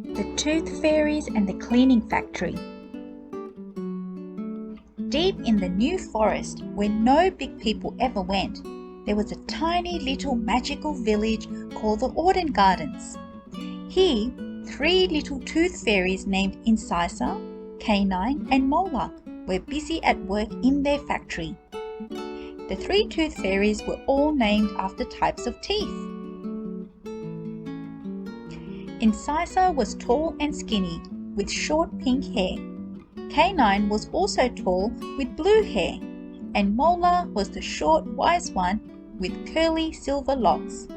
The Tooth Fairies and the Cleaning Factory. Deep in the New Forest, where no big people ever went, there was a tiny little magical village called the Autumn Gardens. Here, 3 little tooth fairies named Incisa, Canine and Molar were busy at work in their factory. The 3 tooth fairies were all named after types of teeth. Incisa was tall and skinny, with short pink hair. Canine was also tall with blue hair, and Molar was the short, wise one with curly silver locks.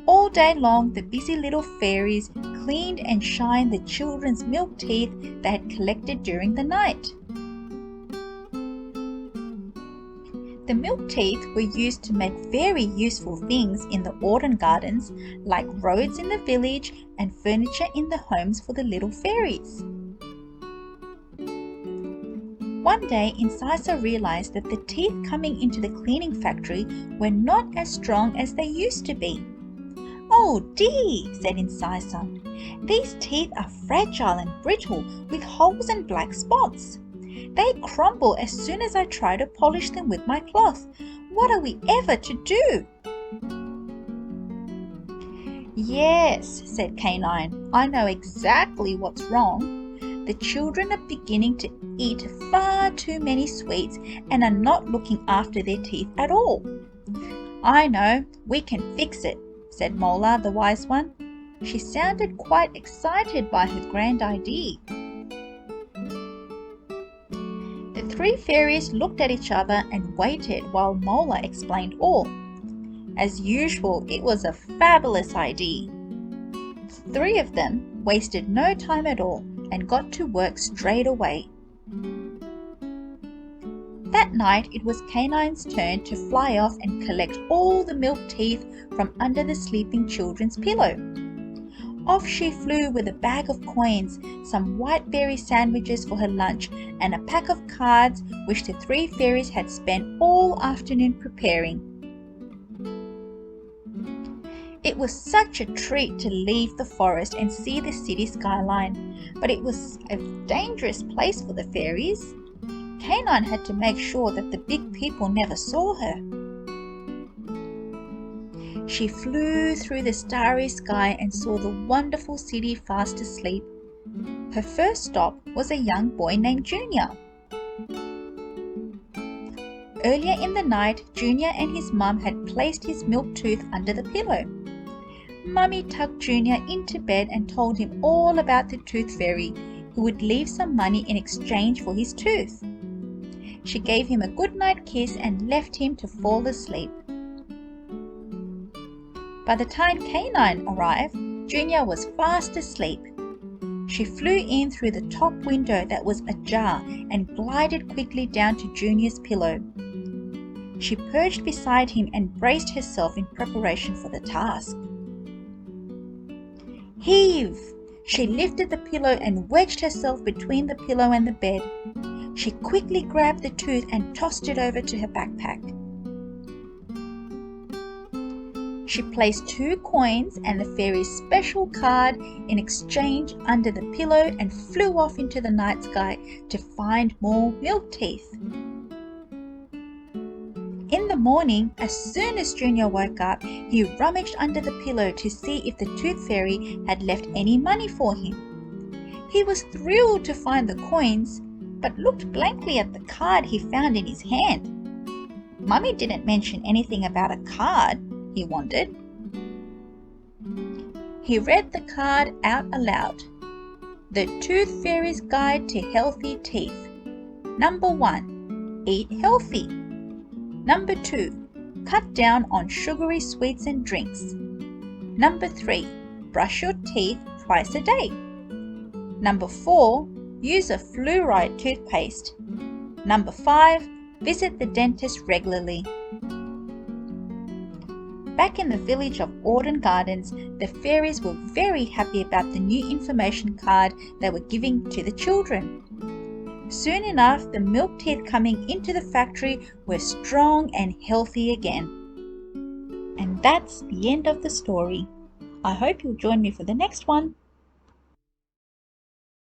All day long, the busy little fairies cleaned and shined the children's milk teeth they had collected during the night. The milk teeth were used to make very useful things in the Autumn Gardens, like roads in the village and furniture in the homes for the little fairies. One day, Incisa realized that the teeth coming into the cleaning factory were not as strong as they used to be. "Oh dear," said Incisa, "these teeth are fragile and brittle with holes and black spots. They crumble as soon as I try to polish them with my cloth. What are we ever to do?" "Yes," said Canine, "I know exactly what's wrong. The children are beginning to eat far too many sweets and are not looking after their teeth at all." "I know, we can fix it," said Molar, the wise one. She sounded quite excited by her grand idea. The 3 fairies looked at each other and waited while Molar explained all. As usual, it was a fabulous idea. 3 of them wasted no time at all and got to work straight away. That night it was Canine's turn to fly off and collect all the milk teeth from under the sleeping children's pillow. Off she flew with a bag of coins, some white berry sandwiches for her lunch, and a pack of cards which the 3 fairies had spent all afternoon preparing. It was such a treat to leave the forest and see the city skyline, but it was a dangerous place for the fairies. Canine had to make sure that the big people never saw her. She flew through the starry sky and saw the wonderful city fast asleep. Her first stop was a young boy named Junior. Earlier in the night, Junior and his mum had placed his milk tooth under the pillow. Mummy tucked Junior into bed and told him all about the tooth fairy, who would leave some money in exchange for his tooth. She gave him a goodnight kiss and left him to fall asleep. By the time Canine arrived, Junior was fast asleep. She flew in through the top window that was ajar and glided quickly down to Junior's pillow. She perched beside him and braced herself in preparation for the task. "Heave!" She lifted the pillow and wedged herself between the pillow and the bed. She quickly grabbed the tooth and tossed it over to her backpack. She placed 2 coins and the fairy's special card in exchange under the pillow and flew off into the night sky to find more milk teeth. In the morning, as soon as Junior woke up, he rummaged under the pillow to see if the tooth fairy had left any money for him. He was thrilled to find the coins, but looked blankly at the card he found in his hand. Mummy didn't mention anything about a card, he wondered. He read the card out aloud. "The Tooth Fairy's Guide to Healthy Teeth. Number 1. Eat healthy. Number 2. Cut down on sugary sweets and drinks. Number 3. Brush your teeth twice a day. Number 4. Use a fluoride toothpaste. Number 5. Visit the dentist regularly." Back in the village of Autumn Gardens, the fairies were very happy about the new information card they were giving to the children. Soon enough, the milk teeth coming into the factory were strong and healthy again. And that's the end of the story. I hope you'll join me for the next one.